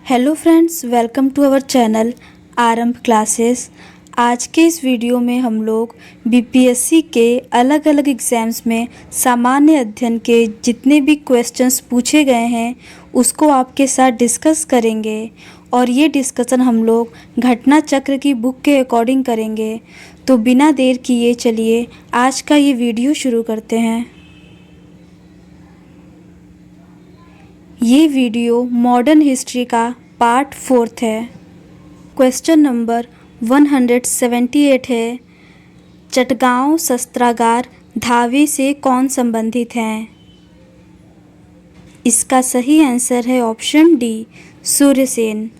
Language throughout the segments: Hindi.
Hello friends, welcome to our channel Aarambh classes. आज के इस वीडियो में हम लोग बीपीएससी के अलग अलग एग्ज़ाम्स में सामान्य अध्ययन के जितने भी क्वेश्चंस पूछे गए हैं उसको आपके साथ डिस्कस करेंगे और ये डिस्कशन हम लोग घटना चक्र की बुक के अकॉर्डिंग करेंगे। तो बिना देर किए चलिए आज का ये वीडियो शुरू करते हैं। ये वीडियो मॉडर्न हिस्ट्री का पार्ट 4 है। क्वेश्चन नंबर 178 है, चटगांव शस्त्रागार धावे से कौन संबंधित हैं? इसका सही आंसर है option D, Suryasen.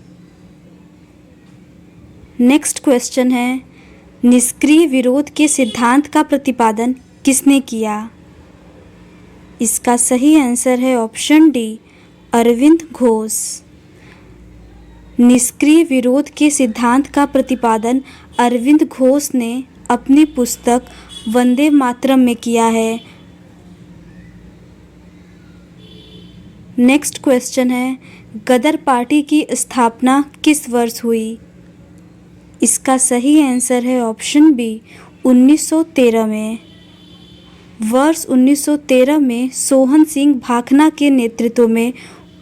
Next question है, निष्क्रिय विरोध के सिद्धांत का प्रतिपादन किसने किया? इसका सही आंसर है ऑप्शन डी, अरविंद घोष। निष्क्रिय विरोध के सिद्धांत का प्रतिपादन अरविंद घोष ने अपनी पुस्तक वंदे मातरम में किया है। नेक्स्ट क्वेश्चन है, गदर पार्टी की स्थापना किस वर्ष हुई? इसका सही आंसर है ऑप्शन बी, 1913 में। वर्ष 1913 में सोहन सिंह भाखना के नेतृत्व में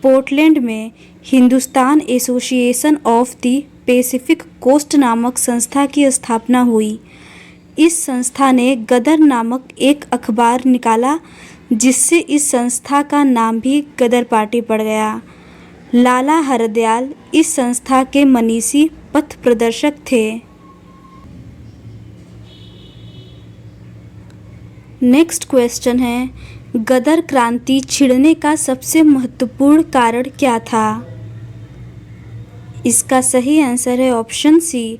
पोर्टलैंड में Hindustan association of the Pacific coast नामक संस्था की स्थापना हुई। इस संस्था ने गदर नामक एक अखबार निकाला जिससे इस संस्था का नाम भी गदर पार्टी पड़ गया। लाला हरदयाल इस संस्था के मनीषी पथ प्रदर्शक थे। नेक्स्ट क्वेश्चन है, गदर क्रांति छिड़ने का सबसे महत्वपूर्ण कारण क्या था? इसका सही आंसर है ऑप्शन सी,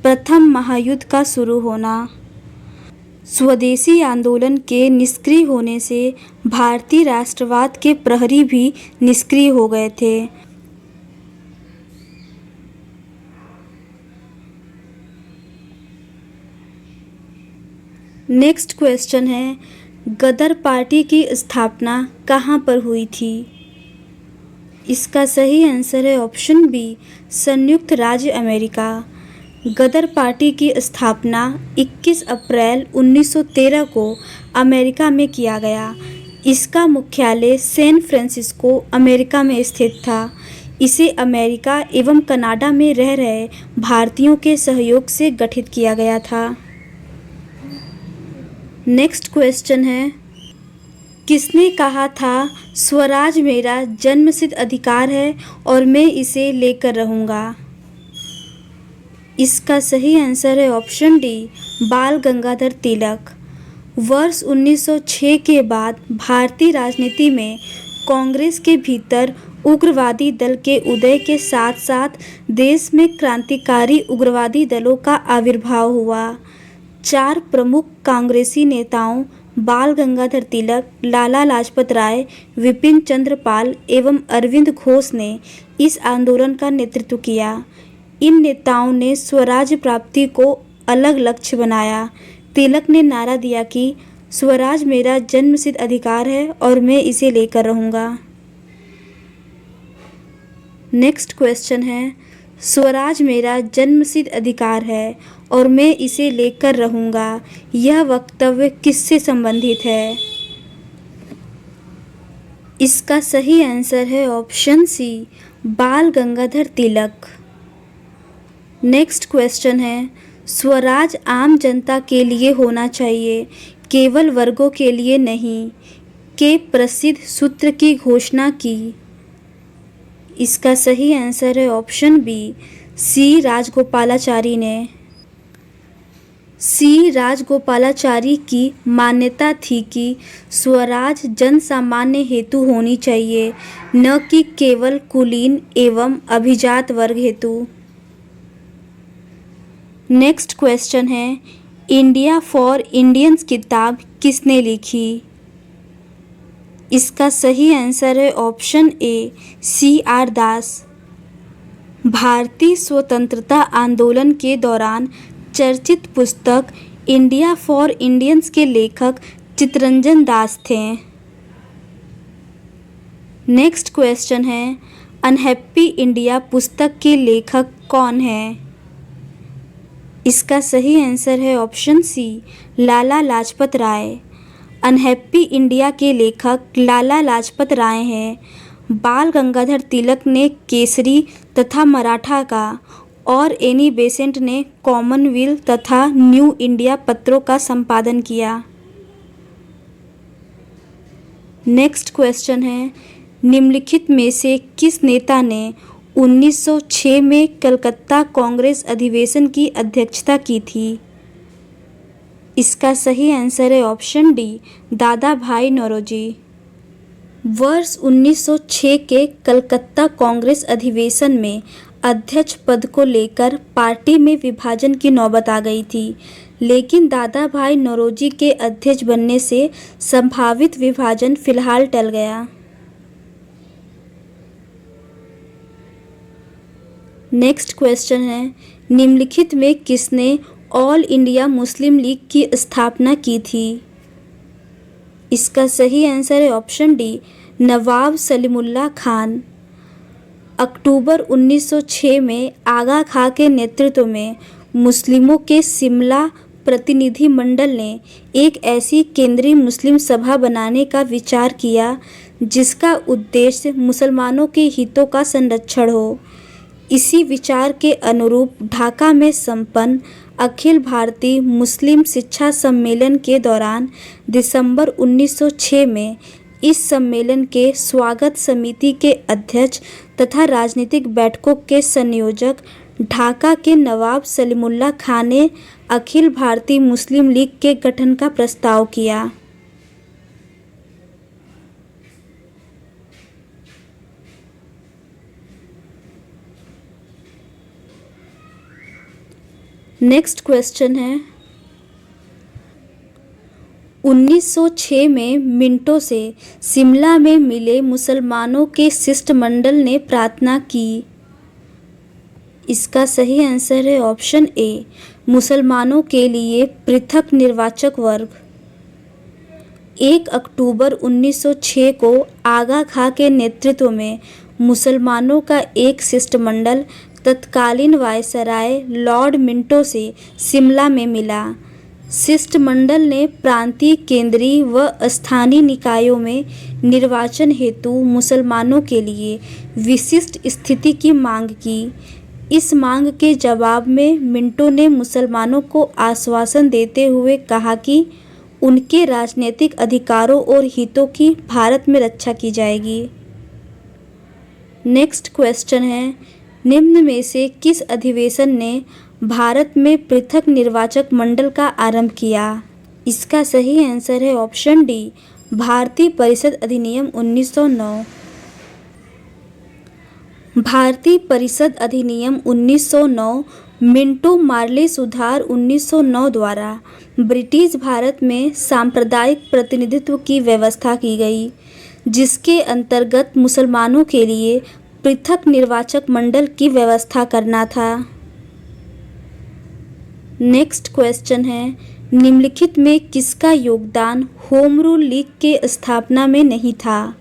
प्रथम महायुद्ध का शुरू होना। स्वदेशी आंदोलन के निष्क्रिय होने से भारतीय राष्ट्रवाद के प्रहरी भी निष्क्रिय हो गए थे। नेक्स्ट क्वेश्चन है, गदर पार्टी की स्थापना कहाँ पर हुई थी? इसका सही आंसर है ऑप्शन बी, संयुक्त राज्य अमेरिका। गदर पार्टी की स्थापना 21 अप्रैल 1913 को अमेरिका में किया गया। इसका मुख्यालय सैन फ्रांसिस्को अमेरिका में स्थित था। इसे अमेरिका एवं कनाडा में रह रहे भारतीयों के सहयोग से गठित किया गया था। नेक्स्ट क्वेश्चन है, किसने कहा था स्वराज मेरा जन्मसिद्ध अधिकार है और मैं इसे लेकर रहूँगा? इसका सही आंसर है ऑप्शन डी, बाल गंगाधर तिलक। वर्ष 1906 के बाद भारतीय राजनीति में कांग्रेस के भीतर उग्रवादी दल के उदय के साथ साथ देश में क्रांतिकारी उग्रवादी दलों का आविर्भाव हुआ। 4 प्रमुख कांग्रेसी नेताओं बाल गंगाधर तिलक, लाला लाजपत राय, विपिन चंद्र पाल एवं अरविंद घोष ने इस आंदोलन का नेतृत्व किया। इन नेताओं ने स्वराज प्राप्ति को अलग लक्ष्य बनाया। तिलक ने नारा दिया कि स्वराज मेरा जन्मसिद्ध अधिकार है और मैं इसे लेकर रहूँगा। नेक्स्ट क्वेश्चन है, स्वराज मेरा जन्मसिद्ध अधिकार है और मैं इसे लेकर रहूँगा, यह वक्तव्य किससे संबंधित है? इसका सही आंसर है ऑप्शन सी, बाल गंगाधर तिलक। नेक्स्ट क्वेश्चन है, स्वराज आम जनता के लिए होना चाहिए, केवल वर्गों के लिए नहीं, के प्रसिद्ध सूत्र की घोषणा की। इसका सही आंसर है ऑप्शन बी, सी राजगोपालाचारी ने। सी राजगोपालाचारी की मान्यता थी कि स्वराज जन सामान्य हेतु होनी चाहिए, न कि केवल कुलीन एवं अभिजात वर्ग हेतु। नेक्स्ट क्वेश्चन है, इंडिया फॉर इंडियंस किताब किसने लिखी? इसका सही आंसर है ऑप्शन ए, C.R. दास। भारतीय स्वतंत्रता आंदोलन के दौरान चर्चित पुस्तक इंडिया फॉर इंडियंस के लेखक चित्तरंजन दास थे। नेक्स्ट क्वेश्चन है, अनहैप्पी इंडिया पुस्तक के लेखक कौन हैं? इसका सही आंसर है ऑप्शन सी, लाला लाजपत राय। अनहैप्पी इंडिया के लेखक लाला लाजपत राय हैं। बाल गंगाधर तिलक ने केसरी तथा मराठा का और एनी बेसेंट ने कॉमनवेल्थ तथा न्यू इंडिया पत्रों का संपादन किया। नेक्स्ट क्वेश्चन है, निम्नलिखित में से किस नेता ने 1906 में कलकत्ता कांग्रेस अधिवेशन की अध्यक्षता की थी? इसका सही आंसर है ऑप्शन डी, दादा भाई नौरोजी। वर्ष 1906 के कलकत्ता कांग्रेस अधिवेशन में अध्यक्ष पद को लेकर पार्टी में विभाजन की नौबत आ गई थी, लेकिन दादा भाई नौरोजी के अध्यक्ष बनने से संभावित विभाजन फिलहाल टल गया। नेक्स्ट क्वेश्चन है, निम्नलिखित में किसने ऑल इंडिया मुस्लिम लीग की स्थापना की थी? इसका सही आंसर है ऑप्शन डी, नवाब सलीमुल्लाह खान। अक्टूबर 1906 में आगा खां के नेतृत्व में मुस्लिमों के शिमला प्रतिनिधि मंडल ने एक ऐसी केंद्रीय मुस्लिम सभा बनाने का विचार किया जिसका उद्देश्य मुसलमानों के हितों का संरक्षण हो। इसी विचार के अनुरूप ढाका में संपन्न अखिल भारतीय मुस्लिम शिक्षा सम्मेलन के दौरान दिसंबर 1906 में इस सम्मेलन के स्वागत समिति के अध्यक्ष तथा राजनीतिक बैठकों के संयोजक ढाका के नवाब सलीमुल्लाह खान ने अखिल भारतीय मुस्लिम लीग के गठन का प्रस्ताव किया। नेक्स्ट क्वेश्चन है, 1906 में मिंटो से शिमला में मिले मुसलमानों के शिष्टमंडल ने प्रार्थना की। इसका सही आंसर है ऑप्शन ए, मुसलमानों के लिए पृथक निर्वाचक वर्ग। 1 अक्टूबर 1906 को आगा खां के नेतृत्व में मुसलमानों का एक शिष्टमंडल तत्कालीन वायसराय लॉर्ड मिंटो से शिमला में मिला। शिष्टमंडल ने प्रांतीय, केंद्रीय व स्थानीय निकायों में निर्वाचन हेतु मुसलमानों के लिए विशिष्ट स्थिति की मांग की। इस मांग के जवाब में मिंटो ने मुसलमानों को आश्वासन देते हुए कहा कि उनके राजनीतिक अधिकारों और हितों की भारत में रक्षा की जाएगी। नेक्स्ट क्वेश्चन है, निम्न में से किस अधिवेशन ने भारत में पृथक निर्वाचक मंडल का आरंभ किया? इसका सही आंसर है ऑप्शन डी, भारतीय परिषद अधिनियम 1909। भारतीय परिषद अधिनियम 1909 मिंटो मार्ले सुधार 1909 द्वारा ब्रिटिश भारत में सांप्रदायिक प्रतिनिधित्व की व्यवस्था की गई, जिसके अंतर्गत मुसलमानों के लिए पृथक निर्वाचक मंडल की व्यवस्था करना था। नेक्स्ट क्वेश्चन है, निम्नलिखित में किसका योगदान होम रूल लीग के स्थापना में नहीं था?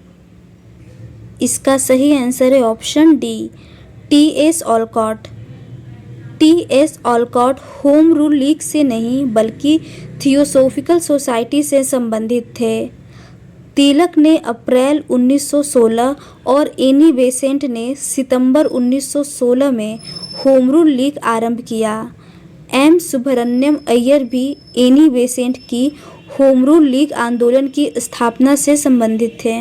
इसका सही आंसर है option D, T.S.. Olcott. T.S.. Olcott home rule league से नहीं बल्कि थियोसॉफिकल सोसाइटी से संबंधित थे। तिलक ने अप्रैल 1916 और एनी बेसेंट ने सितंबर 1916 में होम रूल लीग आरंभ किया। एम सुब्रह्मण्यम अय्यर भी एनी बेसेंट की होम रूल लीग आंदोलन की स्थापना से संबंधित थे।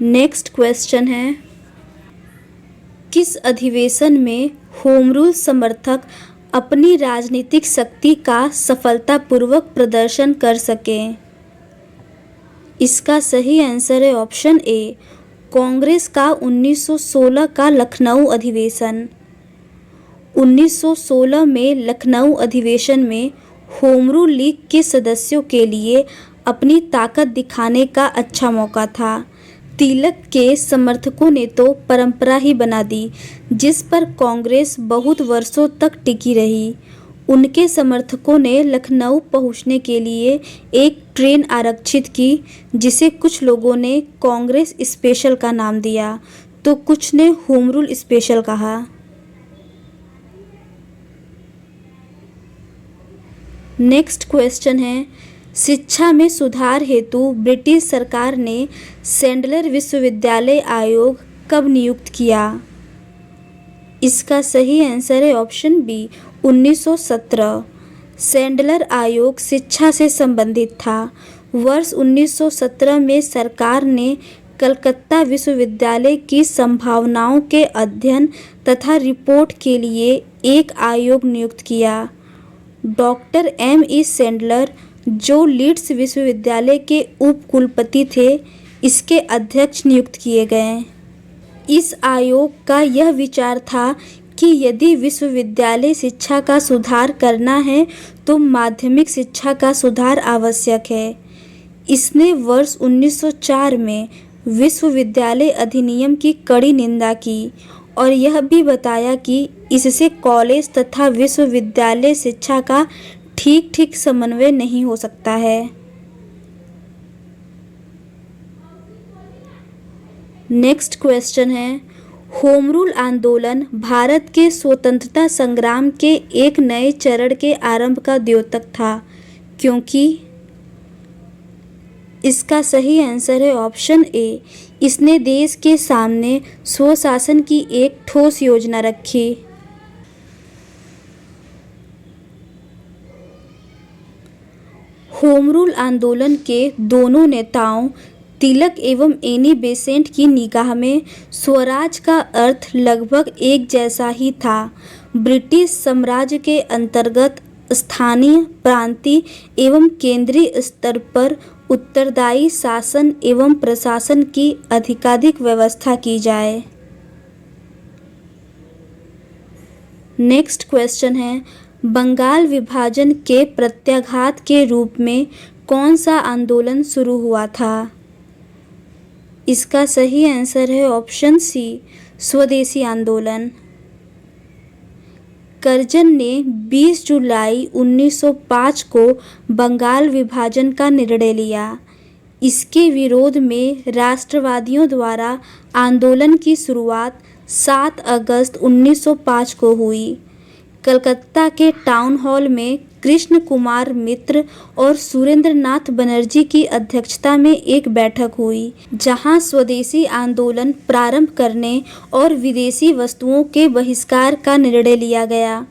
नेक्स्ट क्वेश्चन है, किस अधिवेशन में होम रूल समर्थक अपनी राजनीतिक शक्ति का सफलतापूर्वक प्रदर्शन कर सकें? इसका सही आंसर है ऑप्शन ए, कांग्रेस का 1916 का लखनऊ अधिवेशन। 1916 में लखनऊ अधिवेशन में होम रूल लीग के सदस्यों के लिए अपनी ताकत दिखाने का अच्छा मौका था। तिलक के समर्थकों ने तो परंपरा ही बना दी, जिस पर कांग्रेस बहुत वर्षों तक टिकी रही। उनके समर्थकों ने लखनऊ पहुंचने के लिए एक ट्रेन आरक्षित की, जिसे कुछ लोगों ने कांग्रेस स्पेशल का नाम दिया तो कुछ ने होम रूल स्पेशल कहा। नेक्स्ट क्वेश्चन है, शिक्षा में सुधार हेतु ब्रिटिश सरकार ने सैंडलर विश्वविद्यालय आयोग कब नियुक्त किया? इसका सही आंसर है ऑप्शन बी 1917। सैंडलर आयोग शिक्षा से संबंधित था। वर्ष 1917 में सरकार ने कलकत्ता विश्वविद्यालय की संभावनाओं के अध्ययन तथा रिपोर्ट के लिए एक आयोग नियुक्त किया। Doctor M.E. सैंडलर, जो लीड्स विश्वविद्यालय के उपकुलपति थे, इसके अध्यक्ष नियुक्त किए गए। इस आयोग का यह विचार था कि यदि विश्वविद्यालय शिक्षा का सुधार करना है तो माध्यमिक शिक्षा का सुधार आवश्यक है। इसने वर्ष 1904 में विश्वविद्यालय अधिनियम की कड़ी निंदा की और यह भी बताया कि इससे कॉलेज तथा विश्वविद्यालय शिक्षा का ठीक समन्वय नहीं हो सकता है। नेक्स्ट क्वेश्चन है, होम रूल आंदोलन भारत के स्वतंत्रता संग्राम के एक नए चरण के आरंभ का द्योतक था, क्योंकि इसका सही आंसर है ऑप्शन ए। इसने देश के सामने स्वशासन की एक ठोस योजना रखी। होम रूल आंदोलन के दोनों नेताओं तिलक एवं एनी बेसेंट की निगाह में स्वराज का अर्थ लगभग एक जैसा ही था। ब्रिटिश साम्राज्य के अंतर्गत स्थानीय, प्रांतीय एवं केंद्रीय स्तर पर उत्तरदायी शासन एवं प्रशासन की अधिकाधिक व्यवस्था की जाए। नेक्स्ट क्वेश्चन है, बंगाल विभाजन के प्रत्याघात के रूप में कौन सा आंदोलन शुरू हुआ था? इसका सही आंसर है ऑप्शन सी, स्वदेशी आंदोलन। कर्जन ने 20 जुलाई 1905 को बंगाल विभाजन का निर्णय लिया। इसके विरोध में राष्ट्रवादियों द्वारा आंदोलन की शुरुआत 7 अगस्त 1905 को हुई। कलकत्ता के टाउन हॉल में कृष्ण कुमार मित्र और सुरेंद्र नाथ बनर्जी की अध्यक्षता में एक बैठक हुई, जहां स्वदेशी आंदोलन प्रारंभ करने और विदेशी वस्तुओं के बहिष्कार का निर्णय लिया गया।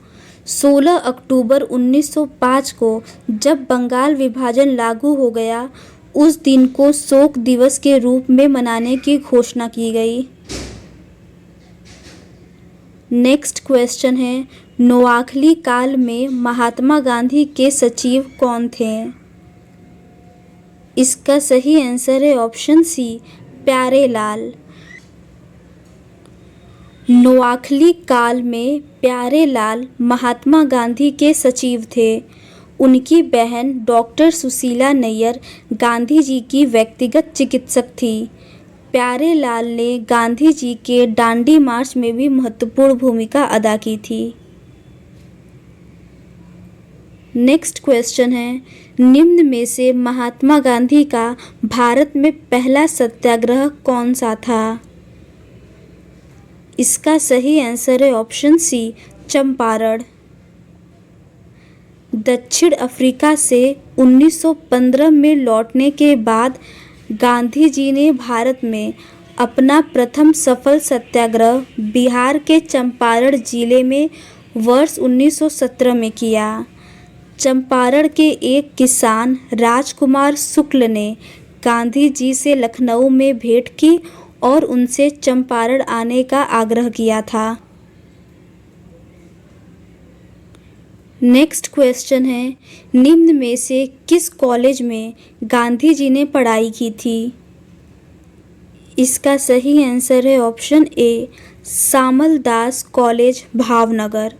16 अक्टूबर 1905 को जब बंगाल विभाजन लागू हो गया, उस दिन को शोक दिवस के रूप में मनाने की घोषणा की गई। नेक्स्ट क्वेश्चन है, नोआखली काल में महात्मा गांधी के सचिव कौन थे? इसका सही आंसर है ऑप्शन सी, प्यारेलाल। नोआखली काल में प्यारेलाल महात्मा गांधी के सचिव थे। उनकी बहन डॉक्टर सुशीला नैयर गांधी जी की व्यक्तिगत चिकित्सक थी। प्यारेलाल ने गांधी जी के दांडी मार्च में भी महत्वपूर्ण भूमिका अदा की थी। नेक्स्ट क्वेश्चन है, निम्न में से महात्मा गांधी का भारत में पहला सत्याग्रह कौन सा था? इसका सही आंसर है ऑप्शन सी, चंपारण। दक्षिण अफ्रीका से 1915 में लौटने के बाद गांधी जी ने भारत में अपना प्रथम सफल सत्याग्रह बिहार के चंपारण जिले में वर्ष 1917 में किया। चंपारण के एक किसान राजकुमार शुक्ल ने गांधी जी से लखनऊ में भेंट की और उनसे चंपारण आने का आग्रह किया था। नेक्स्ट क्वेश्चन है, निम्न में से किस कॉलेज में गांधी जी ने पढ़ाई की थी? इसका सही आंसर है option A, Samaldas college, Bhavnagar.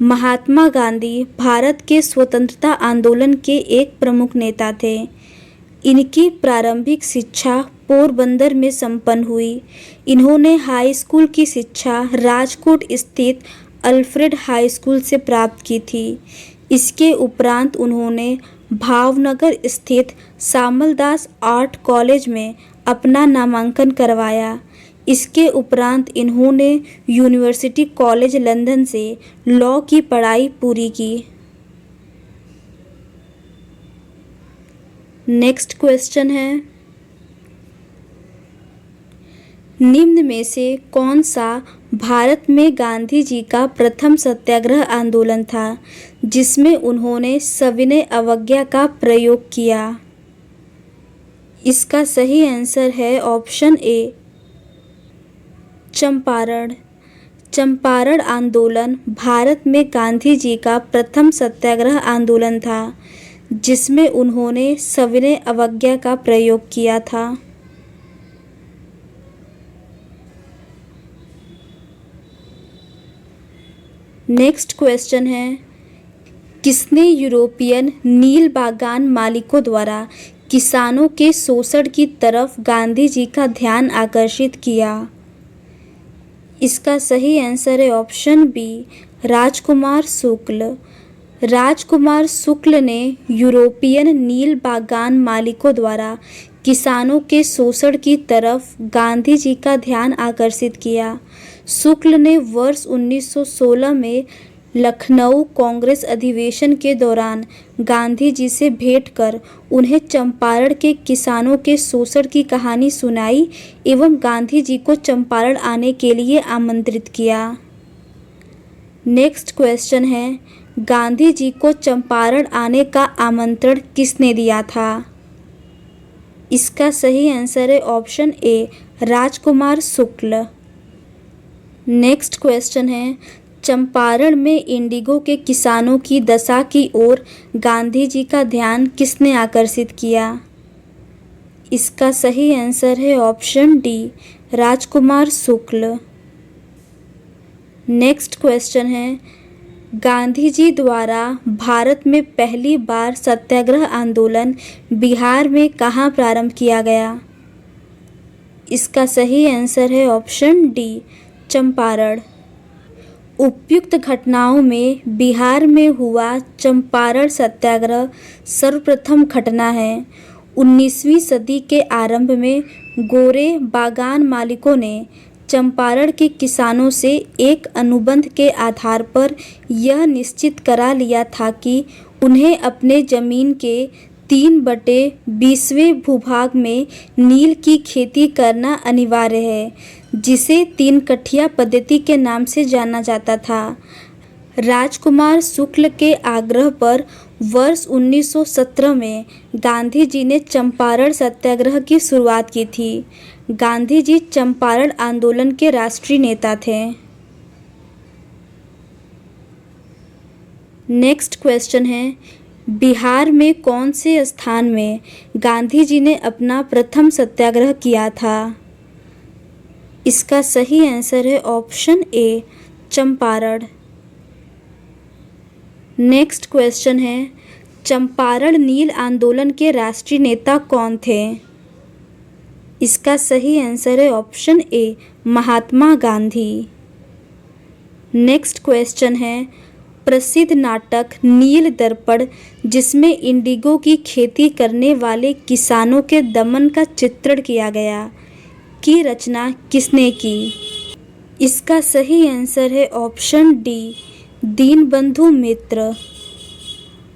Mahatma Gandhi Bharat के स्वतंत्रता आंदोलन के एक प्रमुख नेता थे। इनकी प्रारंभिक शिक्षा पोरबंदर में संपन्न हुई। इन्होंने हाई स्कूल की शिक्षा राजकोट स्थित अल्फ्रेड हाई स्कूल से प्राप्त की थी। इसके उपरांत उन्होंने भावनगर स्थित शामलदास आर्ट कॉलेज में अपना नामांकन करवाया। इसके उपरांत इन्होंने यूनिवर्सिटी कॉलेज लंदन से लॉ की पढ़ाई पूरी की। नेक्स्ट क्वेश्चन है, निम्न में से कौन सा भारत में गांधी जी का प्रथम सत्याग्रह आंदोलन था जिसमें उन्होंने सविनय अवज्ञा का प्रयोग किया? इसका सही आंसर है ऑप्शन ए, चंपारण। चंपारण आंदोलन भारत में गांधी जी का प्रथम सत्याग्रह आंदोलन था जिसमें उन्होंने सविनय अवज्ञा का प्रयोग किया था। नेक्स्ट क्वेश्चन है, किसने यूरोपियन नील बागान मालिकों द्वारा किसानों के शोषण की तरफ गांधी जी का ध्यान आकर्षित किया? इसका सही आंसर है ऑप्शन बी, राजकुमार शुक्ल। राजकुमार शुक्ल ने यूरोपियन नील बागान मालिकों द्वारा किसानों के शोषण की तरफ गांधी जी का ध्यान आकर्षित किया। शुक्ल ने वर्ष 1916 में लखनऊ कांग्रेस अधिवेशन के दौरान गांधी जी से भेंट कर उन्हें चंपारण के किसानों के शोषण की कहानी सुनाई एवं गांधी जी को चंपारण आने के लिए आमंत्रित किया। नेक्स्ट क्वेश्चन है, गांधी जी को चंपारण आने का आमंत्रण किसने दिया था? इसका सही आंसर है ऑप्शन ए, राजकुमार शुक्ल। नेक्स्ट क्वेश्चन है, चंपारण में इंडिगो के किसानों की दशा की ओर गांधी जी का ध्यान किसने आकर्षित किया? इसका सही आंसर है ऑप्शन डी, राजकुमार शुक्ल। नेक्स्ट क्वेश्चन है, गांधी जी द्वारा भारत में पहली बार सत्याग्रह आंदोलन बिहार में कहाँ प्रारंभ किया गया? इसका सही आंसर है ऑप्शन डी, चंपारण। उपयुक्त घटनाओं में बिहार में हुआ चंपारण सत्याग्रह सर्वप्रथम घटना है। 19वीं सदी के आरंभ में गोरे बागान मालिकों ने चंपारण के किसानों से एक अनुबंध के आधार पर यह निश्चित करा लिया था कि उन्हें अपने जमीन के 3/20वें भूभाग में नील की खेती करना अनिवार्य है, जिसे 3 कठिया पद्धति के नाम से जाना जाता था। राजकुमार शुक्ल के आग्रह पर वर्ष 1917 में गांधी जी ने चंपारण सत्याग्रह की शुरुआत की थी। गांधी जी चंपारण आंदोलन के राष्ट्रीय नेता थे। नेक्स्ट क्वेश्चन है, बिहार में कौन से स्थान में गांधी जी ने अपना प्रथम सत्याग्रह किया था? इसका सही आंसर है ऑप्शन ए, चंपारण। नेक्स्ट क्वेश्चन है, चंपारण नील आंदोलन के राष्ट्रीय नेता कौन थे? इसका सही आंसर है ऑप्शन ए, महात्मा गांधी। नेक्स्ट क्वेश्चन है, प्रसिद्ध नाटक नील दर्पण जिसमें इंडिगो की खेती करने वाले किसानों के दमन का चित्रण किया गया की रचना किसने की? इसका सही आंसर है ऑप्शन डी, दीनबंधु मित्र।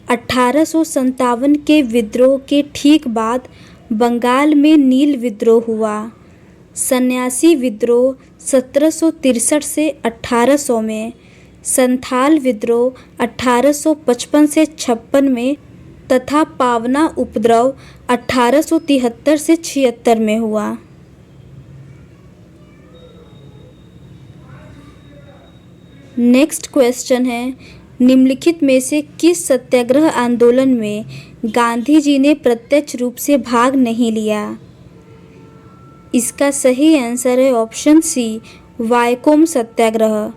1857 के विद्रोह के ठीक बाद बंगाल में नील विद्रोह हुआ। सन्यासी विद्रोह 1763 से 1800 में, संथाल विद्रोह 1855 से 56 में तथा पावना उपद्रव 1873 से 76 में हुआ। नेक्स्ट क्वेश्चन है, निम्नलिखित में से किस सत्याग्रह आंदोलन में गांधी जी ने प्रत्यक्ष रूप से भाग नहीं लिया? इसका सही आंसर है ऑप्शन सी, वायकोम सत्याग्रह।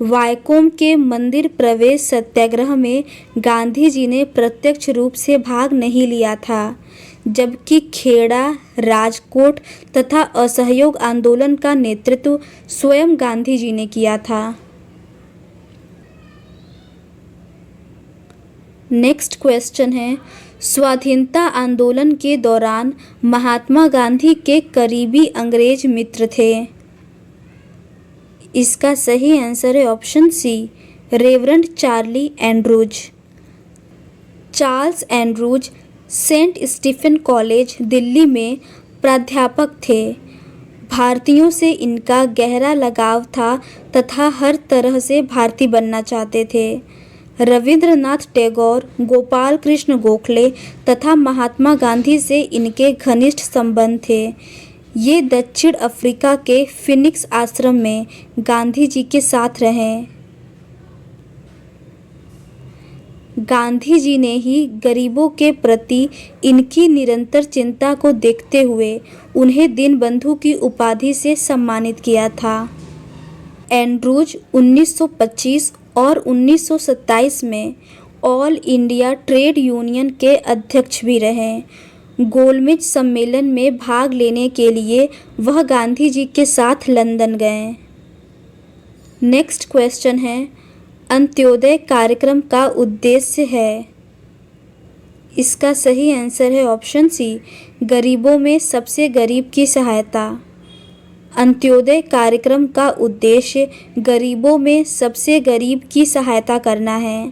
वायकोम के मंदिर प्रवेश सत्याग्रह में गांधी जी ने प्रत्यक्ष रूप से भाग नहीं लिया था, जबकि खेड़ा, राजकोट तथा असहयोग आंदोलन का नेतृत्व स्वयं गांधी जी ने किया था। नेक्स्ट क्वेश्चन है, स्वाधीनता आंदोलन के दौरान महात्मा गांधी के करीबी अंग्रेज मित्र थे। इसका सही आंसर है option C, Reverend Charlie Andrews. Charles Andrews Saint Stephen College Delhi में प्राध्यापक थे। भारतीयों से इनका गहरा लगाव था तथा हर तरह से भारतीय बनना चाहते थे। रविंद्रनाथ टैगोर, गोपाल कृष्ण गोखले तथा महात्मा गांधी से इनके घनिष्ठ संबंध थे। ये दक्षिण अफ्रीका के फिनिक्स आश्रम में गांधी जी के साथ रहे। गांधी जी ने ही गरीबों के प्रति इनकी निरंतर चिंता को देखते हुए उन्हें दीनबंधु की उपाधि से सम्मानित किया था। एंड्रूज 1925 और 1927 में ऑल इंडिया ट्रेड यूनियन के अध्यक्ष भी रहे। गोलमेज सम्मेलन में भाग लेने के लिए वह गांधी जी के साथ लंदन गए। नेक्स्ट क्वेश्चन है, अंत्योदय कार्यक्रम का उद्देश्य है। इसका सही आंसर है ऑप्शन सी, गरीबों में सबसे गरीब की सहायता। अंत्योदय कार्यक्रम का उद्देश्य गरीबों में सबसे गरीब की सहायता करना है।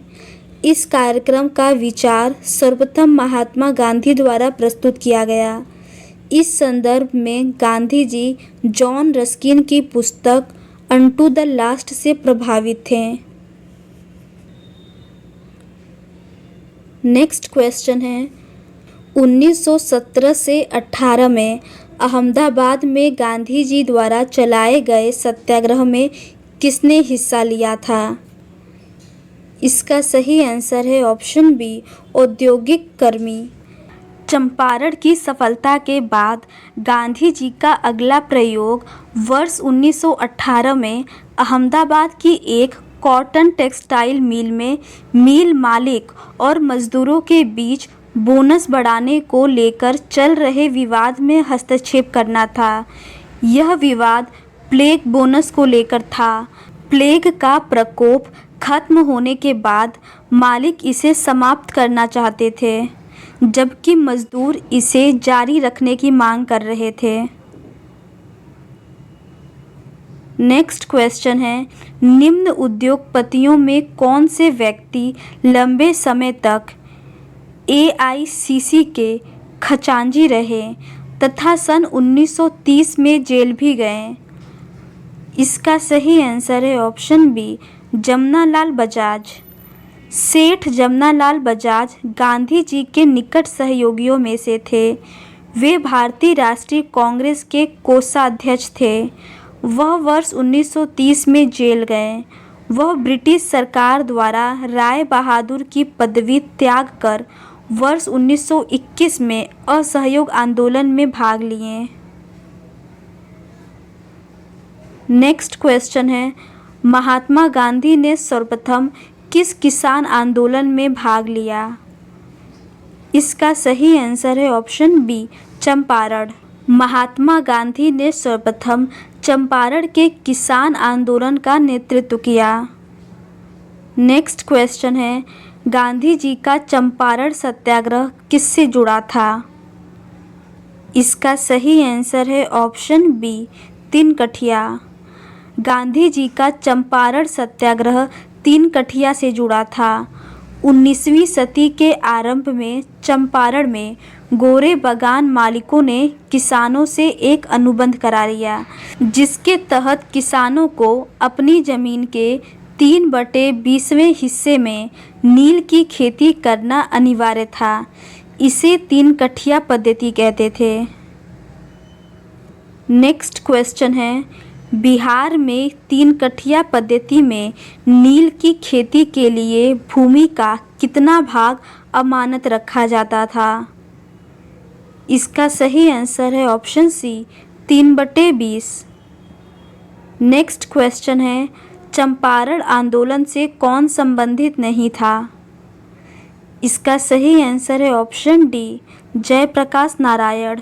इस कार्यक्रम का विचार सर्वप्रथम महात्मा गांधी द्वारा प्रस्तुत किया गया। इस संदर्भ में गांधी जी जॉन रस्किन की पुस्तक अनटू द लास्ट से प्रभावित थे। नेक्स्ट क्वेश्चन है, 1917 से 18 में अहमदाबाद में गांधी जी द्वारा चलाए गए सत्याग्रह में किसने हिस्सा लिया था? इसका सही आंसर है ऑप्शन बी, औद्योगिक कर्मी। चंपारण की सफलता के बाद गांधी जी का अगला प्रयोग वर्ष 1918 में अहमदाबाद की एक कॉटन टेक्सटाइल मिल में मिल मालिक और मजदूरों के बीच बोनस बढ़ाने को लेकर चल रहे विवाद में हस्तक्षेप करना था। यह विवाद प्लेग बोनस को लेकर था। प्लेग का प्रकोप खत्म होने के बाद मालिक इसे समाप्त करना चाहते थे, जबकि मजदूर इसे जारी रखने की मांग कर रहे थे। नेक्स्ट क्वेश्चन है, निम्न उद्योगपतियों में कौन से व्यक्ति लंबे समय तक एआईसीसी के खजांची रहे तथा सन 1930 में जेल भी गए? इसका सही आंसर है ऑप्शन बी, जमनालाल बजाज। सेठ जमनालाल बजाज गांधी जी के निकट सहयोगियों में से थे। वे भारतीय राष्ट्रीय कांग्रेस के कोषाध्यक्ष थे। वह वर्ष 1930 में जेल गए। वह ब्रिटिश सरकार द्वारा राय बहादुर की पदवी त्याग कर वर्ष 1921 में असहयोग आंदोलन में भाग लिए। नेक्स्ट क्वेश्चन है, महात्मा गांधी ने सर्वप्रथम किस किसान आंदोलन में भाग लिया? इसका सही आंसर है ऑप्शन बी, चंपारण। महात्मा गांधी ने सर्वप्रथम चंपारण के किसान आंदोलन का नेतृत्व किया। नेक्स्ट क्वेश्चन है, गांधी जी का चंपारण सत्याग्रह किससे जुड़ा था? इसका सही आंसर है ऑप्शन बी, तिनकठिया। गांधी जी का चंपारण सत्याग्रह तिनकठिया से जुड़ा था। 19वीं सदी के आरंभ में चंपारण में गोरे बागान मालिकों ने किसानों से एक अनुबंध करा लिया, जिसके तहत किसानों को अपनी जमीन के 3/20वें हिस्से में नील की खेती करना अनिवार्य था। इसे तिनकठिया पद्धति कहते थे। नेक्स्ट क्वेश्चन है, बिहार में तिनकठिया पद्धति में नील की खेती के लिए भूमि का कितना भाग अमानत रखा जाता था? इसका सही आंसर है ऑप्शन सी, 3/20। नेक्स्ट क्वेश्चन है, चंपारण आंदोलन से कौन संबंधित नहीं था? इसका सही आंसर है ऑप्शन डी, जयप्रकाश नारायण।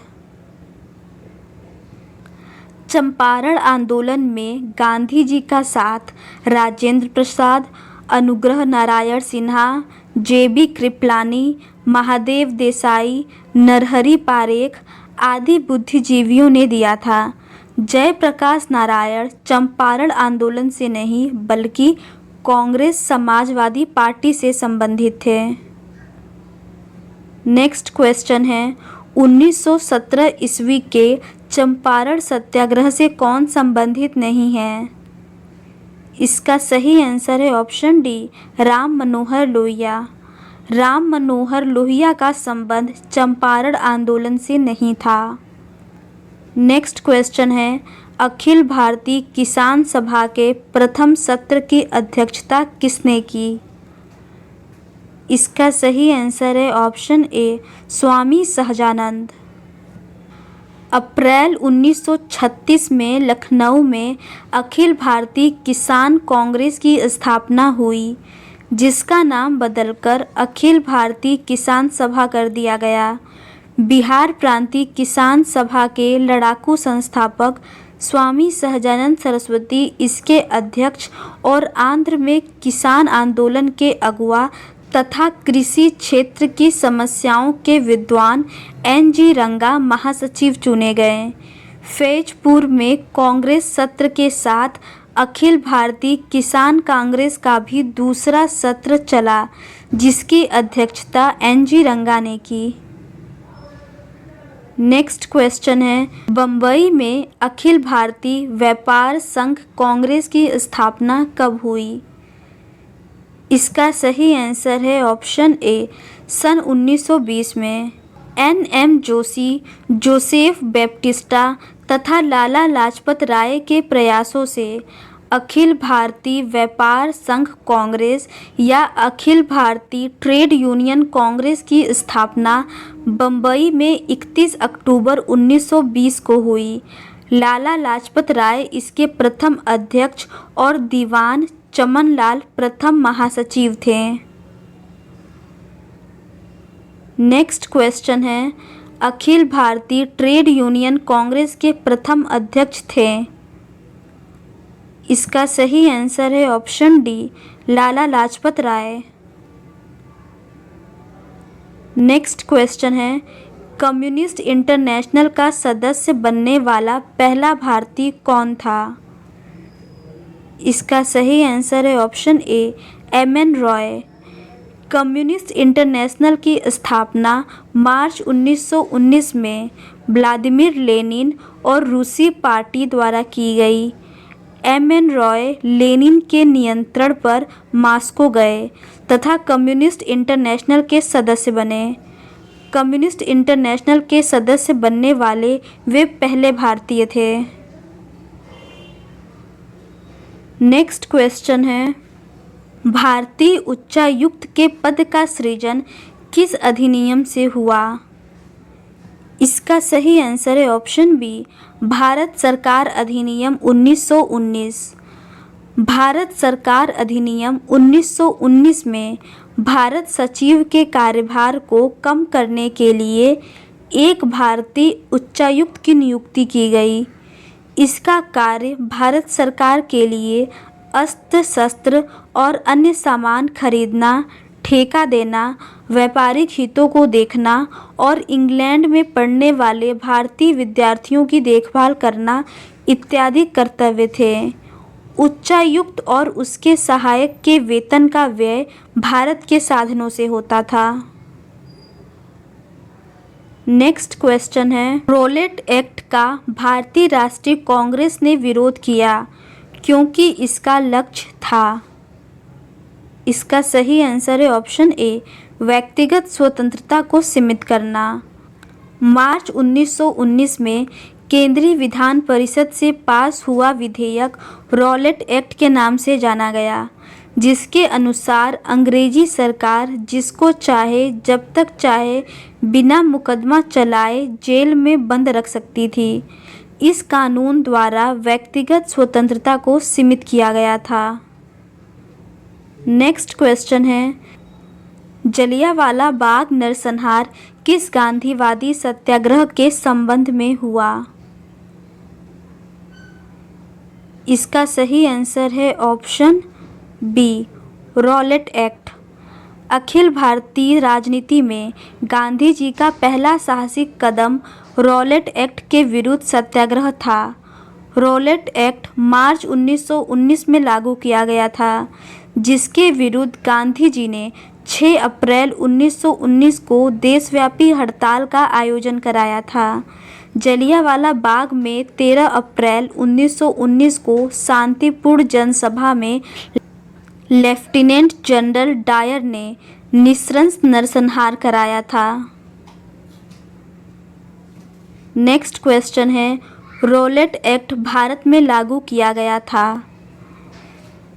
चंपारण आंदोलन में गांधी जी का साथ राजेंद्र प्रसाद, अनुग्रह नारायण सिन्हा, JB कृपलानी, महादेव देसाई, नरहरि पारेख आदि बुद्धिजीवियों ने दिया था। जयप्रकाश नारायण चंपारण आंदोलन से नहीं बल्कि कांग्रेस समाजवादी पार्टी से संबंधित थे। नेक्स्ट क्वेश्चन है 1917 ईस्वी के चंपारण सत्याग्रह से कौन संबंधित नहीं है? इसका सही आंसर है ऑप्शन डी, राम मनोहर लोहिया। राम मनोहर लोहिया का संबंध चंपारण आंदोलन से नहीं था। नेक्स्ट क्वेश्चन है अखिल भारतीय किसान सभा के प्रथम सत्र की अध्यक्षता किसने की? इसका सही आंसर है ऑप्शन ए, स्वामी सहजानंद। अप्रैल 1936 में लखनऊ में अखिल भारतीय किसान कांग्रेस की स्थापना हुई, जिसका नाम बदलकर अखिल भारतीय किसान सभा कर दिया गया। बिहार प्रांतीय किसान सभा के लड़ाकू संस्थापक स्वामी सहजानंद सरस्वती इसके अध्यक्ष और आंध्र में किसान आंदोलन के अगुवा तथा कृषि क्षेत्र की समस्याओं के विद्वान NG रंगा महासचिव चुने गए। फैजपुर में कांग्रेस सत्र के साथ अखिल भारतीय किसान कांग्रेस का भी दूसरा सत्र चला, जिसकी अध्यक्षता NG रंगा ने की। नेक्स्ट क्वेश्चन है बम्बई में अखिल भारतीय व्यापार संघ कांग्रेस की स्थापना कब हुई? इसका सही आंसर है ऑप्शन ए, सन 1920 में। NM जोशी, जोसेफ बैप्टिस्टा तथा लाला लाजपत राय के प्रयासों से अखिल भारतीय व्यापार संघ कांग्रेस या अखिल भारतीय ट्रेड यूनियन कांग्रेस की स्थापना बम्बई में 31 अक्टूबर 1920 को हुई। लाला लाजपत राय इसके प्रथम अध्यक्ष और दीवान चमनलाल प्रथम महासचिव थे। नेक्स्ट क्वेश्चन है अखिल भारतीय ट्रेड यूनियन कांग्रेस के प्रथम अध्यक्ष थे। इसका सही आंसर है option D, Lala Lajpat Rai. Next question है कम्युनिस्ट इंटरनेशनल का सदस्य बनने वाला पहला भारतीय कौन था? इसका सही आंसर है ऑप्शन ए, MN रॉय। कम्युनिस्ट इंटरनेशनल की स्थापना मार्च 1919 में व्लादिमीर लेनिन और रूसी पार्टी द्वारा की गई। MN रॉय लेनिन के नियंत्रण पर मॉस्को गए तथा कम्युनिस्ट इंटरनेशनल के सदस्य बने। कम्युनिस्ट इंटरनेशनल के सदस्य बनने वाले वे पहले भारतीय थे। नेक्स्ट क्वेश्चन है भारतीय उच्चायुक्त के पद का सृजन किस अधिनियम से हुआ? इसका सही आंसर है ऑप्शन बी, भारत सरकार अधिनियम 1919। भारत सरकार अधिनियम 1919 में भारत सचिव के कार्यभार को कम करने के लिए एक भारतीय उच्चायुक्त की नियुक्ति की गई। इसका कार्य भारत सरकार के लिए अस्त्र शस्त्र और अन्य सामान खरीदना, ठेका देना, व्यापारिक हितों को देखना और इंग्लैंड में पढ़ने वाले भारतीय विद्यार्थियों की देखभाल करना इत्यादि कर्तव्य थे। उच्चायुक्त और उसके सहायक के वेतन का व्यय भारत के साधनों से होता था। नेक्स्ट क्वेश्चन है रॉलेट एक्ट का भारतीय राष्ट्रीय कांग्रेस ने विरोध किया क्योंकि इसका लक्ष्य था। इसका सही आंसर है ऑप्शन ए, व्यक्तिगत स्वतंत्रता को सीमित करना। मार्च 1919 में केंद्रीय विधान परिषद से पास हुआ विधेयक रॉलेट एक्ट के नाम से जाना गया, जिसके अनुसार अंग्रेजी सरकार जिसको चाहे जब तक चाहे बिना मुकदमा चलाए जेल में बंद रख सकती थी। इस कानून द्वारा व्यक्तिगत स्वतंत्रता को सीमित किया गया था। नेक्स्ट क्वेश्चन है जलियांवाला बाग नरसंहार किस गांधीवादी सत्याग्रह के संबंध में हुआ? इसका सही आंसर है option B, Rowlatt act. Akhil Bharatiya राजनीति में गांधी जी का पहला साहसिक कदम रॉलेट एक्ट के विरुद्ध सत्याग्रह था। रॉलेट एक्ट मार्च 1919 में लागू किया गया था, जिसके विरुद्ध गांधी जी ने 6 अप्रैल 1919 को देशव्यापी हड़ताल का आयोजन कराया था। जलियांवाला बाग में 13 अप्रैल 1919 को शांतिपूर्ण जनसभा में लेफ्टिनेंट जनरल डायर ने नृशंस नरसंहार कराया था। नेक्स्ट क्वेश्चन है, रॉलेट एक्ट भारत में लागू किया गया था।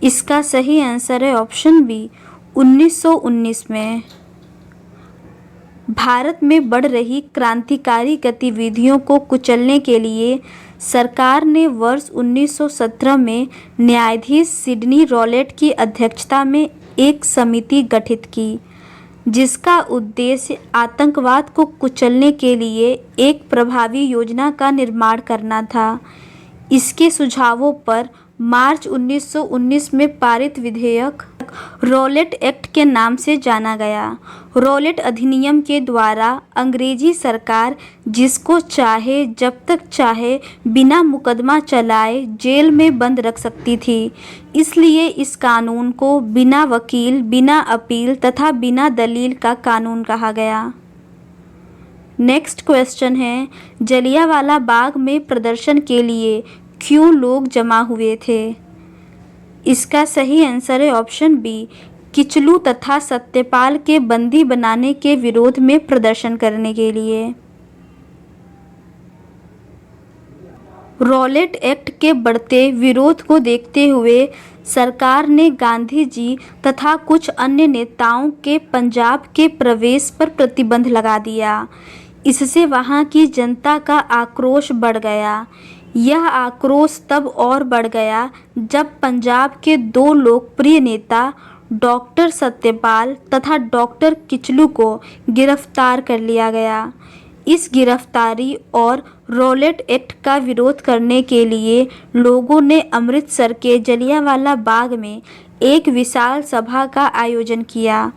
इसका सही आंसर है ऑप्शन बी 1919 में। भारत में बढ़ रही क्रांतिकारी गतिविधियों को कुचलने के लिए सरकार ने वर्ष 1917 में न्यायाधीश सिडनी रॉलेट की अध्यक्षता में एक समिति गठित की, जिसका उद्देश्य आतंकवाद को कुचलने के लिए एक प्रभावी योजना का निर्माण करना था। इसके सुझावों पर मार्च 1919 में पारित विधेयक रॉलेट एक्ट के नाम से जाना गया। रॉलेट अधिनियम के द्वारा अंग्रेजी सरकार जिसको चाहे जब तक चाहे बिना मुकदमा चलाए जेल में बंद रख सकती थी। इसलिए इस कानून को बिना वकील, बिना अपील तथा बिना दलील का कानून कहा गया। नेक्स्ट क्वेश्चन है, जलियांवाला बाग में प्रदर्शन के लिए क्यों लोग जमा हुए थे? इसका सही आंसर है ऑप्शन बी, किचलू तथा सत्यपाल के बंदी बनाने के विरोध में प्रदर्शन करने के लिए। रॉलेट एक्ट के बढ़ते विरोध को देखते हुए सरकार ने गांधी जी तथा कुछ अन्य नेताओं के पंजाब के प्रवेश पर प्रतिबंध लगा दिया। इससे वहां की जनता का आक्रोश बढ़ गया। यह आक्रोश तब और बढ़ गया जब पंजाब के 2 लोकप्रिय नेता डॉक्टर सत्यपाल तथा डॉक्टर किचलू को गिरफ्तार कर लिया गया। इस गिरफ्तारी और रॉलेट एक्ट का विरोध करने के लिए लोगों ने अमृतसर के जलियांवाला बाग में एक विशाल सभा का आयोजन किया।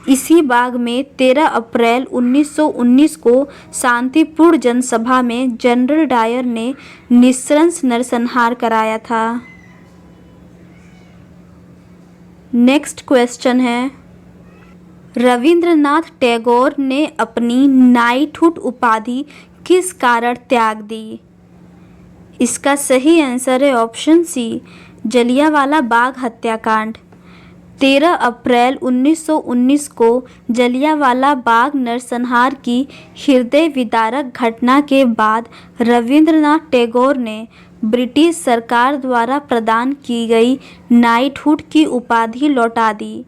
इसी बाग में 13 अप्रैल 1919 को शांतिपूर्ण जनसभा में जनरल डायर ने नृशंस नरसंहार कराया था। नेक्स्ट क्वेश्चन है, रविंद्रनाथ टैगोर ने अपनी नाइटहुड उपाधि किस कारण त्याग दी? इसका सही आंसर है ऑप्शन सी, जलियांवाला बाग हत्याकांड। 13 अप्रैल 1919 को जलियांवाला बाग नरसंहार की हृदय विदारक घटना के बाद रविंद्रनाथ टैगोर ने ब्रिटिश सरकार द्वारा प्रदान की गई नाइटहुड की उपाधि लौटा दी।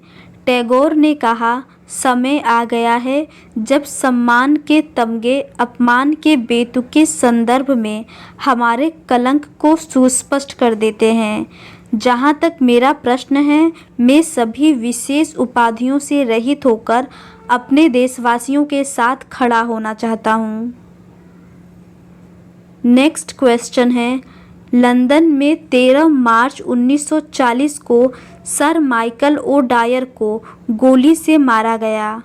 टैगोर ने कहा, समय आ गया है जब सम्मान के तमगे अपमान के बेतुके संदर्भ में हमारे कलंक को सुस्पष्ट कर देते हैं। जहाँ तक मेरा प्रश्न है, मैं सभी विशेष उपाधियों से रहित होकर अपने देशवासियों के साथ खड़ा होना चाहता हूँ। नेक्स्ट क्वेश्चन है, लंदन में 13 मार्च 1940 को सर माइकल ओ डायर को गोली से मारा गया।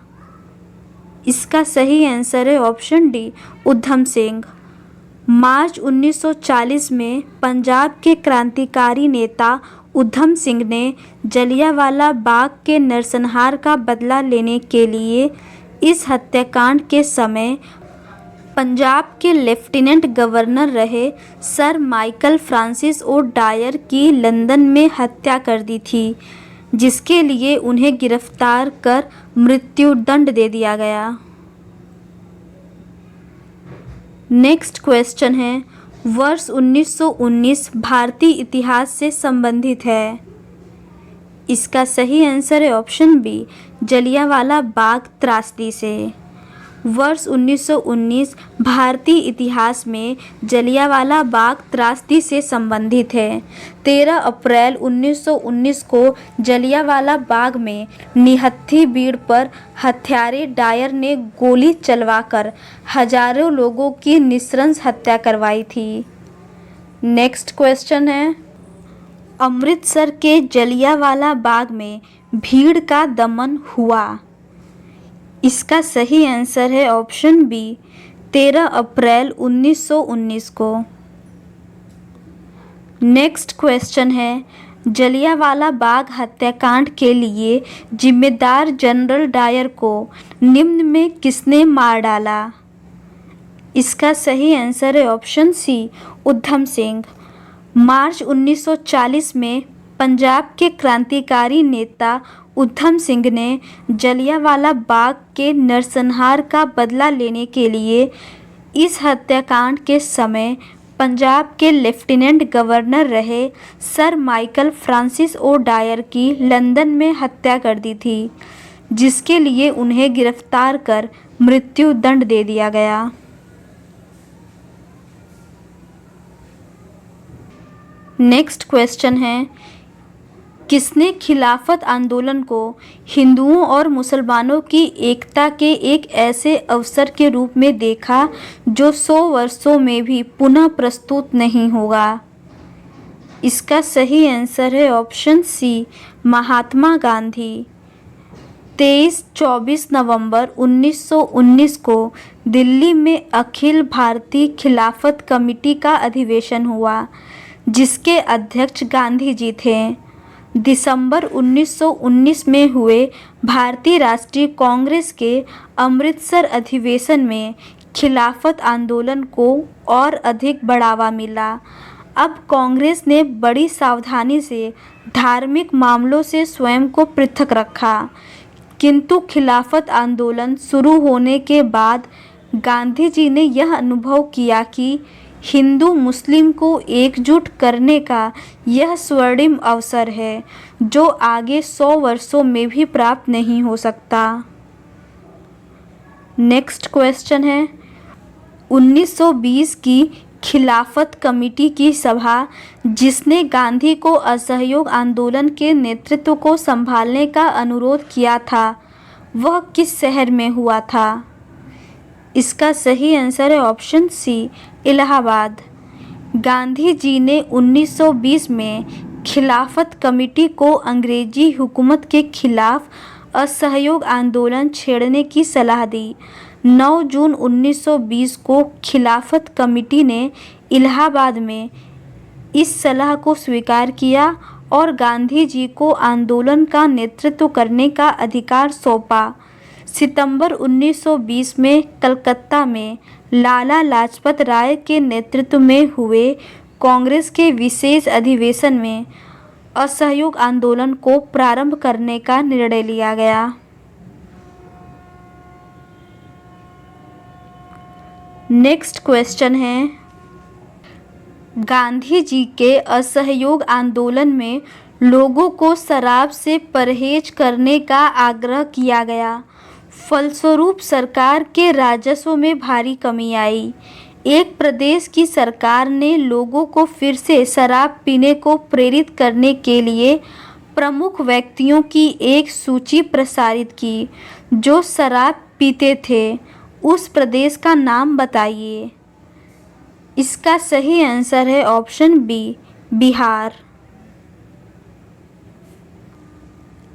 इसका सही आंसर है ऑप्शन डी, उधम सिंह। मार्च 1940 में पंजाब के क्रांतिकारी नेता उधम सिंह ने जलियांवाला बाग के नरसंहार का बदला लेने के लिए इस हत्याकांड के समय पंजाब के लेफ्टिनेंट गवर्नर रहे sir Michael Francis O Dyer की लंदन में हत्या कर दी थी, जिसके लिए उन्हें गिरफ्तार कर मृत्युदंड दे दिया गया। नेक्स्ट क्वेश्चन है, वर्ष 1919 भारतीय इतिहास से संबंधित है। इसका सही आंसर है ऑप्शन बी, जलियांवाला बाग त्रासदी से। वर्ष 1919 भारतीय इतिहास में जलियांवाला बाग त्रासदी से संबंधित है। 13 अप्रैल 1919 को जलियांवाला बाग में निहत्थी भीड़ पर हत्यारे डायर ने गोली चलवाकर हजारों लोगों की नृशंस हत्या करवाई थी। नेक्स्ट क्वेश्चन है, अमृतसर के जलियांवाला बाग में भीड़ का दमन हुआ इसका सही आंसर है ऑप्शन बी 13 अप्रैल 1919 को। नेक्स्ट क्वेश्चन है, जलियांवाला बाग हत्याकांड के लिए जिम्मेदार जनरल डायर को निम्न में किसने मार डाला? इसका सही आंसर है ऑप्शन सी उधम सिंह। मार्च 1940 में पंजाब के क्रांतिकारी नेता उधम सिंह ने जलियांवाला बाग के नरसंहार का बदला लेने के लिए इस हत्याकांड के समय पंजाब के लेफ्टिनेंट गवर्नर रहे sir Michael Francis O Dyer की लंदन में हत्या कर दी थी, जिसके लिए उन्हें गिरफ्तार कर मृत्यु दंड दे दिया गया। नेक्स्ट क्वेश्चन है, किसने खिलाफत आंदोलन को हिंदुओं और मुसलमानों की एकता के एक ऐसे अवसर के रूप में देखा जो 100 वर्षों में भी पुनः प्रस्तुत नहीं होगा? इसका सही आंसर है ऑप्शन सी महात्मा गांधी। 23-24 नवंबर 1919 को दिल्ली में अखिल भारतीय खिलाफत कमेटी का अधिवेशन हुआ, जिसके अध्यक्ष गांधी जी थे। दिसंबर 1919 में हुए भारतीय राष्ट्रीय कांग्रेस के अमृतसर अधिवेशन में खिलाफत आंदोलन को और अधिक बढ़ावा मिला। अब कांग्रेस ने बड़ी सावधानी से धार्मिक मामलों से स्वयं को पृथक रखा, किंतु खिलाफत आंदोलन शुरू होने के बाद गांधी जी ने यह अनुभव किया कि हिंदू मुस्लिम को एकजुट करने का यह स्वर्णिम अवसर है जो आगे 100 वर्षों में भी प्राप्त नहीं हो सकता। नेक्स्ट क्वेश्चन है, 1920 की खिलाफत कमेटी की सभा जिसने गांधी को असहयोग आंदोलन के नेतृत्व को संभालने का अनुरोध किया था, वह किस शहर में हुआ था? इसका सही आंसर है ऑप्शन सी इलाहाबाद। गांधी जी ने 1920 में खिलाफत कमेटी को अंग्रेजी हुकूमत के खिलाफ असहयोग आंदोलन छेड़ने की सलाह दी। 9 जून 1920 को खिलाफत कमेटी ने इलाहाबाद में इस सलाह को स्वीकार किया और गांधी जी को आंदोलन का नेतृत्व करने का अधिकार सौंपा। सितंबर 1920 में कलकत्ता में लाला लाजपत राय के नेतृत्व में हुए कांग्रेस के विशेष अधिवेशन में असहयोग आंदोलन को प्रारंभ करने का निर्णय लिया गया। नेक्स्ट क्वेश्चन है, गांधी जी के असहयोग आंदोलन में लोगों को शराब से परहेज करने का आग्रह किया गया, फलस्वरूप सरकार के राजस्व में भारी कमी आई। एक प्रदेश की सरकार ने लोगों को फिर से शराब पीने को प्रेरित करने के लिए प्रमुख व्यक्तियों की एक सूची प्रसारित की जो शराब पीते थे। उस प्रदेश का नाम बताइए। इसका सही आंसर है ऑप्शन बी बिहार।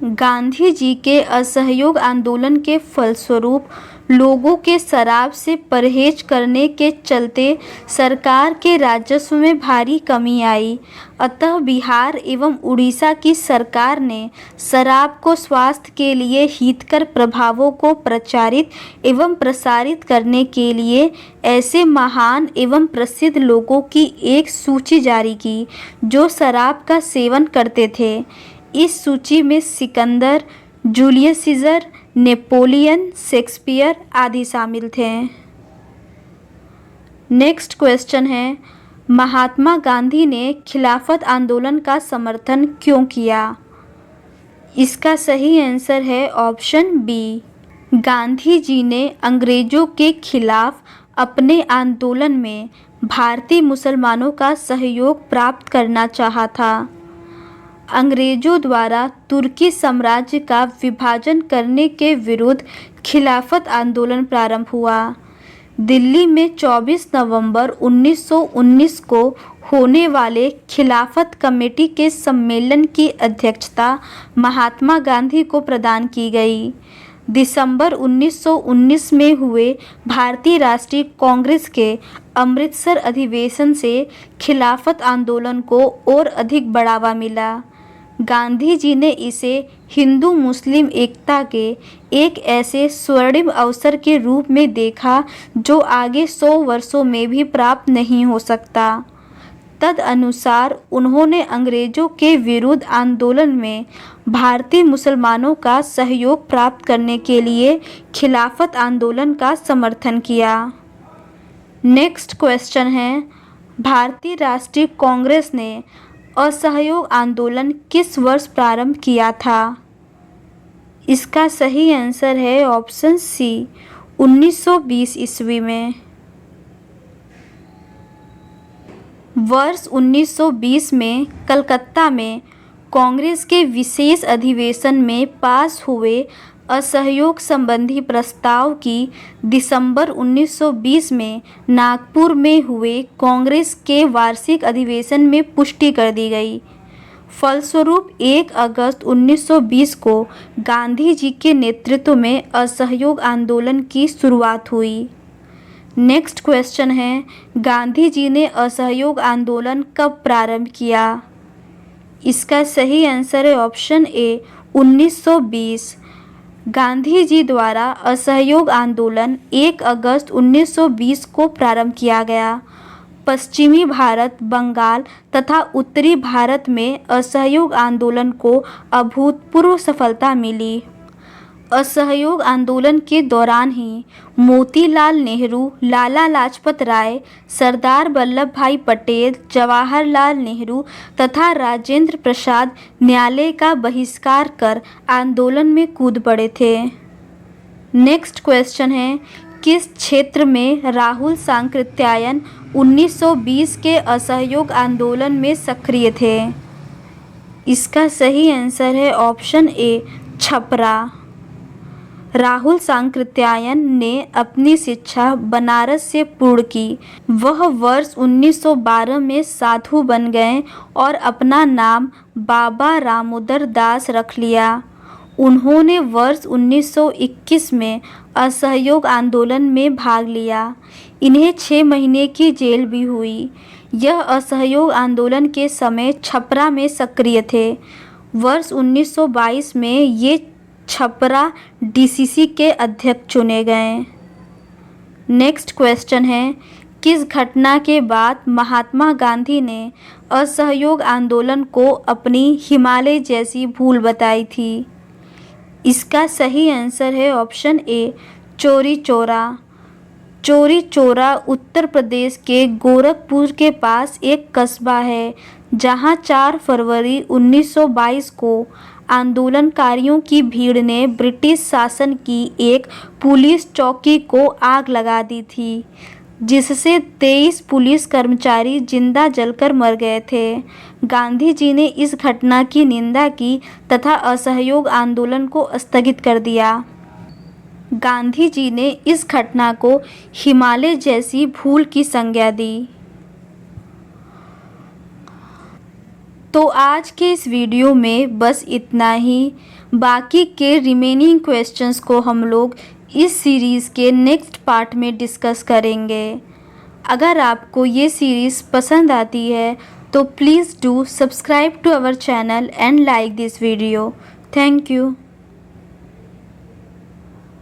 गांधी जी के असहयोग आंदोलन के फलस्वरूप लोगों के शराब से परहेज करने के चलते सरकार के राजस्व में भारी कमी आई, अतः बिहार एवं उड़ीसा की सरकार ने शराब को स्वास्थ्य के लिए हितकर प्रभावों को प्रचारित एवं प्रसारित करने के लिए ऐसे महान एवं प्रसिद्ध लोगों की एक सूची जारी की जो शराब का सेवन करते थे। इस सूची में Sikandar, Julius Caesar, Napoleon, Shakespeare आदि शामिल थे। नेक्स्ट क्वेश्चन है, महात्मा गांधी ने खिलाफत आंदोलन का समर्थन क्यों किया? इसका सही आंसर है ऑप्शन बी। गांधी जी ने अंग्रेजों के खिलाफ अपने आंदोलन में भारतीय मुसलमानों का सहयोग प्राप्त करना चाहा था। अंग्रेजों द्वारा तुर्की साम्राज्य का विभाजन करने के विरुद्ध खिलाफत आंदोलन प्रारंभ हुआ। दिल्ली में 24 नवंबर 1919 को होने वाले खिलाफत कमेटी के सम्मेलन की अध्यक्षता महात्मा गांधी को प्रदान की गई। दिसंबर 1919 में हुए भारतीय राष्ट्रीय कांग्रेस के अमृतसर अधिवेशन से खिलाफत आंदोलन को और अधिक बढ़ावा मिला। गांधी जी ने इसे हिंदू मुस्लिम एकता के एक ऐसे स्वर्णिम अवसर के रूप में देखा जो आगे 100 वर्षों में भी प्राप्त नहीं हो सकता। तदनुसार उन्होंने अंग्रेजों के विरुद्ध आंदोलन में भारतीय मुसलमानों का सहयोग प्राप्त करने के लिए खिलाफत आंदोलन का समर्थन किया। नेक्स्ट क्वेश्चन है, भारतीय राष्ट्रीय कांग्रेस ने असहयोग आंदोलन किस वर्ष प्रारंभ किया था? इसका सही आंसर है ऑप्शन सी, 1920 ईस्वी में। वर्ष 1920 में कलकत्ता में कांग्रेस के विशेष अधिवेशन में पास हुए असहयोग संबंधी प्रस्ताव की दिसंबर 1920 में नागपुर में हुए कांग्रेस के वार्षिक अधिवेशन में पुष्टि कर दी गई। फलस्वरूप 1 अगस्त 1920 को गांधी जी के नेतृत्व में असहयोग आंदोलन की शुरुआत हुई। नेक्स्ट क्वेश्चन है, गांधी जी ने असहयोग आंदोलन कब प्रारंभ किया? इसका सही आंसर है ऑप्शन ए, 1920। गांधी जी द्वारा असहयोग आंदोलन 1 अगस्त 1920 को प्रारंभ किया गया। पश्चिमी भारत, बंगाल तथा उत्तरी भारत में असहयोग आंदोलन को अभूतपूर्व सफलता मिली। असहयोग आंदोलन के दौरान ही मोतीलाल नेहरू, लाला लाजपत राय, सरदार वल्लभ भाई पटेल, जवाहरलाल नेहरू तथा राजेंद्र प्रसाद न्यायालय का बहिष्कार कर आंदोलन में कूद पड़े थे। नेक्स्ट क्वेश्चन है, किस क्षेत्र में राहुल सांकृत्यायन 1920 के असहयोग आंदोलन में सक्रिय थे? इसका सही आंसर है ऑप्शन ए, छपरा। राहुल सांकृत्यायन ने अपनी शिक्षा बनारस से पूर्ण की। वह वर्ष 1912 में साधु बन गए और अपना नाम बाबा रामोदर दास रख लिया। उन्होंने वर्ष 1921 में असहयोग आंदोलन में भाग लिया। इन्हें 6 महीने की जेल भी हुई। यह असहयोग आंदोलन के समय छपरा में सक्रिय थे। वर्ष 1922 में ये छपरा डीसीसी के अध्यक्ष चुने गए। नेक्स्ट क्वेश्चन है, किस घटना के बाद महात्मा गांधी ने असहयोग आंदोलन को अपनी हिमालय जैसी भूल बताई थी? इसका सही आंसर है ऑप्शन ए, चौरी चौरा। चौरी चौरा उत्तर प्रदेश के गोरखपुर के पास एक कस्बा है, जहां 4 फरवरी 1922 को आंदोलनकारियों की भीड़ ने ब्रिटिश शासन की एक पुलिस चौकी को आग लगा दी थी, जिससे 23 पुलिस कर्मचारी जिंदा जलकर मर गए थे। गांधी जी ने इस घटना की निंदा की तथा असहयोग आंदोलन को स्थगित कर दिया। गांधी जी ने इस घटना को हिमालय जैसी भूल की संज्ञा दी। तो आज के इस वीडियो में बस इतना ही। बाकी के रिमेनिंग क्वेश्चंस को हम लोग इस सीरीज़ के नेक्स्ट पार्ट में डिस्कस करेंगे। अगर आपको ये सीरीज़ पसंद आती है तो please do subscribe to our channel and like this video. Thank you.